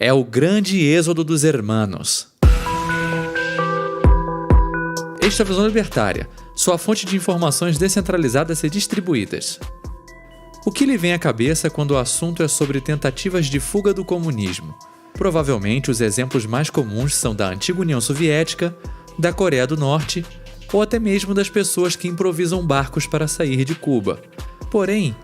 É o grande êxodo dos hermanos. Esta é a Visão Libertária, sua fonte de informações descentralizadas e distribuídas. O que lhe vem à cabeça quando o assunto é sobre tentativas de fuga do comunismo? Provavelmente os exemplos mais comuns são da antiga União Soviética, da Coreia do Norte ou até mesmo das pessoas que improvisam barcos para sair de Cuba. Porém,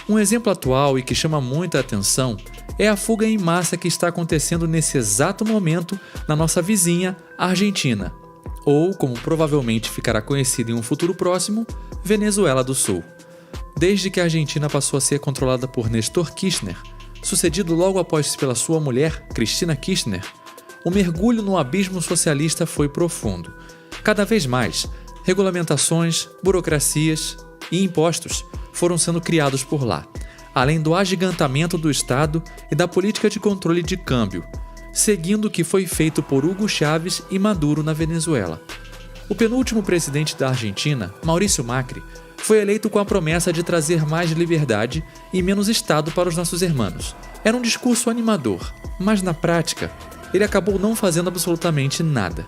um exemplo atual e que chama muita atenção é a fuga em massa que está acontecendo nesse exato momento na nossa vizinha, Argentina, ou, como provavelmente ficará conhecida em um futuro próximo, Venezuela do Sul. Desde que a Argentina passou a ser controlada por Néstor Kirchner, sucedido logo após pela sua mulher, Cristina Kirchner, o mergulho no abismo socialista foi profundo. Cada vez mais, regulamentações, burocracias e impostos foram sendo criados por lá, além do agigantamento do Estado e da política de controle de câmbio, seguindo o que foi feito por Hugo Chávez e Maduro na Venezuela. O penúltimo presidente da Argentina, Maurício Macri, foi eleito com a promessa de trazer mais liberdade e menos Estado para os nossos irmãos. Era um discurso animador, mas na prática, ele acabou não fazendo absolutamente nada.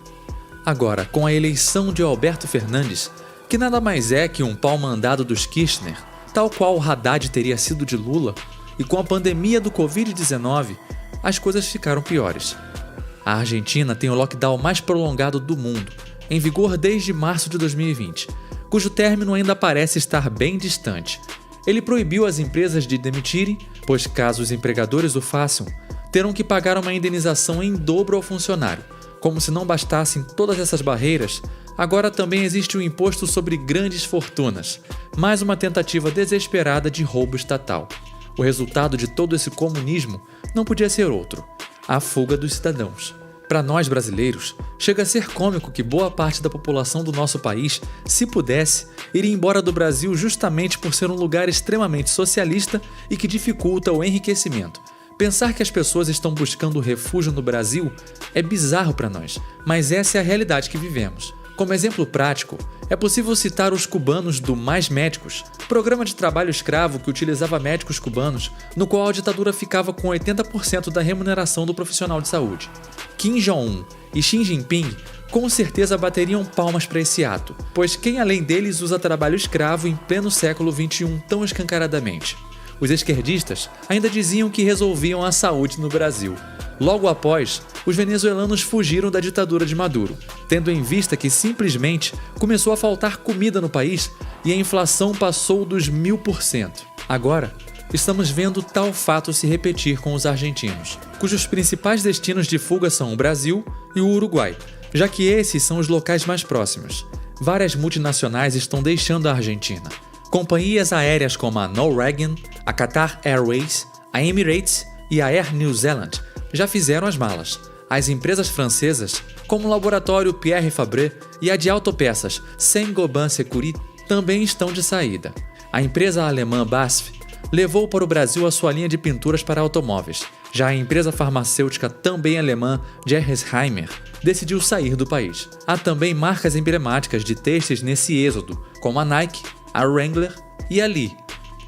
Agora, com a eleição de Alberto Fernandes, que nada mais é que um pau-mandado dos Kirchner, tal qual o Haddad teria sido de Lula, e com a pandemia do Covid-19, as coisas ficaram piores. A Argentina tem o lockdown mais prolongado do mundo, em vigor desde março de 2020, cujo término ainda parece estar bem distante. Ele proibiu as empresas de demitirem, pois caso os empregadores o façam, terão que pagar uma indenização em dobro ao funcionário. Como se não bastassem todas essas barreiras, agora também existe o imposto sobre grandes fortunas, mais uma tentativa desesperada de roubo estatal. O resultado de todo esse comunismo não podia ser outro: a fuga dos cidadãos. Para nós brasileiros, chega a ser cômico que boa parte da população do nosso país, se pudesse, iria embora do Brasil justamente por ser um lugar extremamente socialista e que dificulta o enriquecimento. Pensar que as pessoas estão buscando refúgio no Brasil é bizarro para nós, mas essa é a realidade que vivemos. Como exemplo prático, é possível citar os cubanos do Mais Médicos, programa de trabalho escravo que utilizava médicos cubanos, no qual a ditadura ficava com 80% da remuneração do profissional de saúde. Kim Jong-un e Xi Jinping com certeza bateriam palmas para esse ato, pois quem além deles usa trabalho escravo em pleno século XXI tão escancaradamente? Os esquerdistas ainda diziam que resolviam a saúde no Brasil. Logo após, os venezuelanos fugiram da ditadura de Maduro, tendo em vista que simplesmente começou a faltar comida no país e a inflação passou dos 1000%. Agora, estamos vendo tal fato se repetir com os argentinos, cujos principais destinos de fuga são o Brasil e o Uruguai, já que esses são os locais mais próximos. Várias multinacionais estão deixando a Argentina. Companhias aéreas como a Norwegian, a Qatar Airways, a Emirates e a Air New Zealand já fizeram as malas. As empresas francesas, como o laboratório Pierre Fabre e a de autopeças Saint-Gobain Security, também estão de saída. A empresa alemã BASF levou para o Brasil a sua linha de pinturas para automóveis. Já a empresa farmacêutica também alemã Gerresheimer decidiu sair do país. Há também marcas emblemáticas de têxteis nesse êxodo, como a Nike, a Wrangler e a Lee.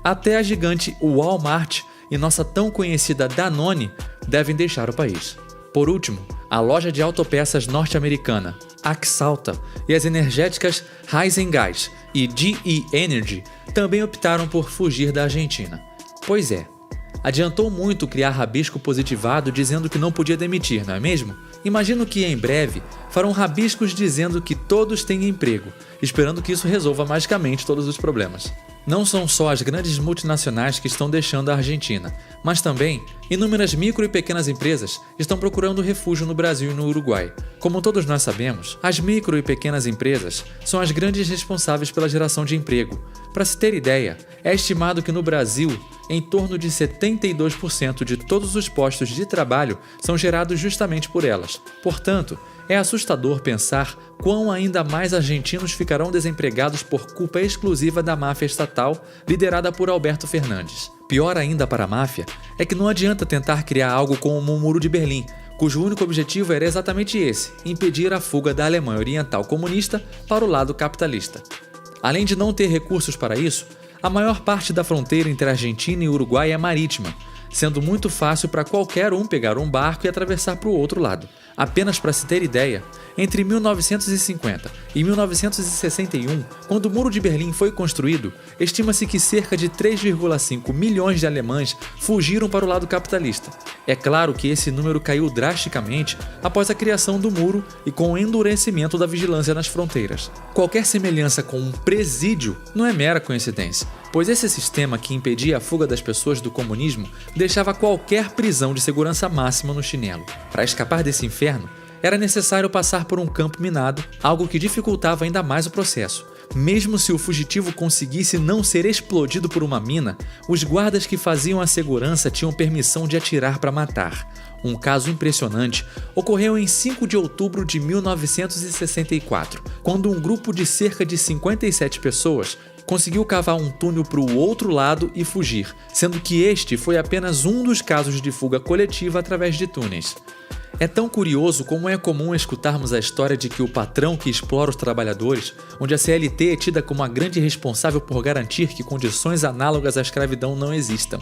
Até a gigante Walmart e nossa tão conhecida Danone devem deixar o país. Por último, a loja de autopeças norte-americana Axalta e as energéticas Raízen e GE Energy também optaram por fugir da Argentina. Pois é, adiantou muito criar rabisco positivado dizendo que não podia demitir, não é mesmo? Imagino que em breve farão rabiscos dizendo que todos têm emprego, esperando que isso resolva magicamente todos os problemas. Não são só as grandes multinacionais que estão deixando a Argentina, mas também inúmeras micro e pequenas empresas estão procurando refúgio no Brasil e no Uruguai. Como todos nós sabemos, as micro e pequenas empresas são as grandes responsáveis pela geração de emprego. Para se ter ideia, é estimado que no Brasil, em torno de 72% de todos os postos de trabalho são gerados justamente por elas. Portanto, é assustador pensar quão ainda mais argentinos ficarão desempregados por culpa exclusiva da máfia estatal liderada por Alberto Fernandes. Pior ainda para a máfia é que não adianta tentar criar algo como o Muro de Berlim, cujo único objetivo era exatamente esse: impedir a fuga da Alemanha Oriental comunista para o lado capitalista. Além de não ter recursos para isso, a maior parte da fronteira entre a Argentina e o Uruguai é marítima. sendo muito fácil para qualquer um pegar um barco e atravessar para o outro lado. Apenas para se ter ideia, entre 1950 e 1961, quando o Muro de Berlim foi construído, estima-se que cerca de 3,5 milhões de alemães fugiram para o lado capitalista. É claro que esse número caiu drasticamente após a criação do muro e com o endurecimento da vigilância nas fronteiras. Qualquer semelhança com um presídio não é mera coincidência, pois esse sistema que impedia a fuga das pessoas do comunismo deixava qualquer prisão de segurança máxima no chinelo. Para escapar desse inferno, era necessário passar por um campo minado, algo que dificultava ainda mais o processo. Mesmo se o fugitivo conseguisse não ser explodido por uma mina, os guardas que faziam a segurança tinham permissão de atirar para matar. Um caso impressionante ocorreu em 5 de outubro de 1964, quando um grupo de cerca de 57 pessoas conseguiu cavar um túnel para o outro lado e fugir, sendo que este foi apenas um dos casos de fuga coletiva através de túneis. É tão curioso como é comum escutarmos a história de que o patrão que explora os trabalhadores, onde a CLT é tida como a grande responsável por garantir que condições análogas à escravidão não existam.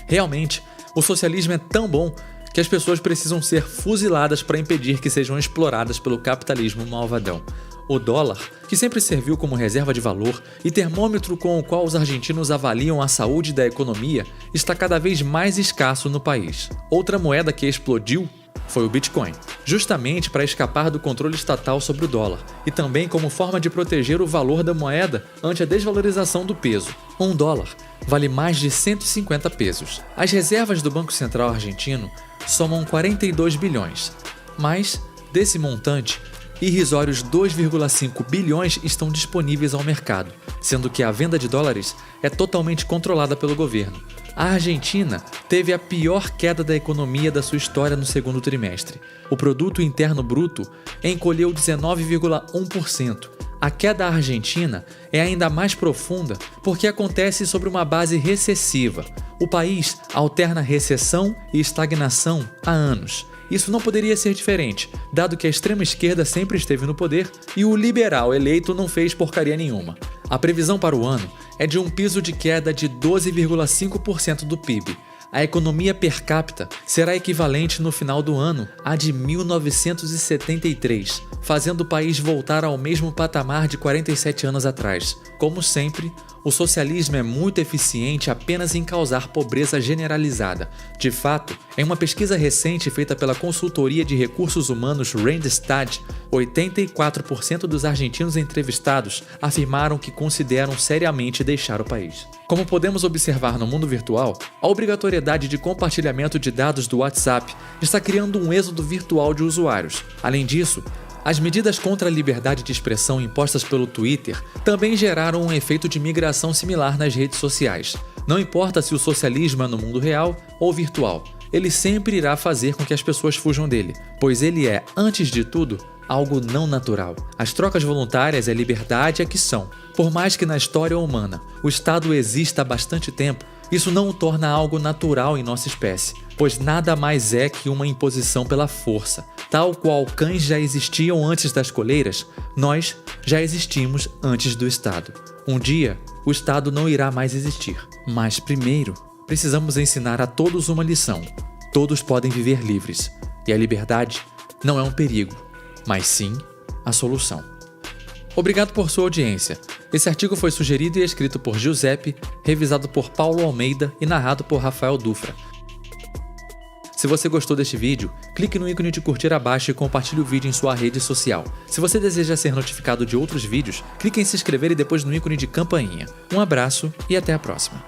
Realmente, o socialismo é tão bom que as pessoas precisam ser fuziladas para impedir que sejam exploradas pelo capitalismo malvadão. O dólar, que sempre serviu como reserva de valor e termômetro com o qual os argentinos avaliam a saúde da economia, está cada vez mais escasso no país. Outra moeda que explodiu foi o Bitcoin, justamente para escapar do controle estatal sobre o dólar e também como forma de proteger o valor da moeda ante a desvalorização do peso. Um dólar vale mais de 150 pesos. As reservas do Banco Central argentino somam 42 bilhões, mas, desse montante, irrisórios 2,5 bilhões estão disponíveis ao mercado, sendo que a venda de dólares é totalmente controlada pelo governo. A Argentina teve a pior queda da economia da sua história no segundo trimestre. O produto interno bruto encolheu 19,1%. A queda argentina é ainda mais profunda porque acontece sobre uma base recessiva. O país alterna recessão e estagnação há anos. Isso não poderia ser diferente, dado que a extrema-esquerda sempre esteve no poder e o liberal eleito não fez porcaria nenhuma. A previsão para o ano é de um piso de queda de 12,5% do PIB. A economia per capita será equivalente no final do ano à de 1973, fazendo o país voltar ao mesmo patamar de 47 anos atrás. Como sempre, o socialismo é muito eficiente apenas em causar pobreza generalizada. De fato, em uma pesquisa recente feita pela consultoria de recursos humanos Randstad, 84% dos argentinos entrevistados afirmaram que consideram seriamente deixar o país. Como podemos observar no mundo virtual, a obrigatoriedade de compartilhamento de dados do WhatsApp está criando um êxodo virtual de usuários. Além disso, as medidas contra a liberdade de expressão impostas pelo Twitter também geraram um efeito de migração similar nas redes sociais. Não importa se o socialismo é no mundo real ou virtual, ele sempre irá fazer com que as pessoas fujam dele, pois ele é, antes de tudo, algo não natural. As trocas voluntárias e a liberdade é que são. Por mais que na história humana o Estado exista há bastante tempo, isso não o torna algo natural em nossa espécie, pois nada mais é que uma imposição pela força. Tal qual cães já existiam antes das coleiras, nós já existimos antes do Estado. Um dia, o Estado não irá mais existir. Mas primeiro, precisamos ensinar a todos uma lição. Todos podem viver livres. E a liberdade não é um perigo, mas sim a solução. Obrigado por sua audiência. Esse artigo foi sugerido e escrito por Giuseppe, revisado por Paulo Almeida e narrado por Rafael Dufra. Se você gostou deste vídeo, clique no ícone de curtir abaixo e compartilhe o vídeo em sua rede social. Se você deseja ser notificado de outros vídeos, clique em se inscrever e depois no ícone de campainha. Um abraço e até a próxima.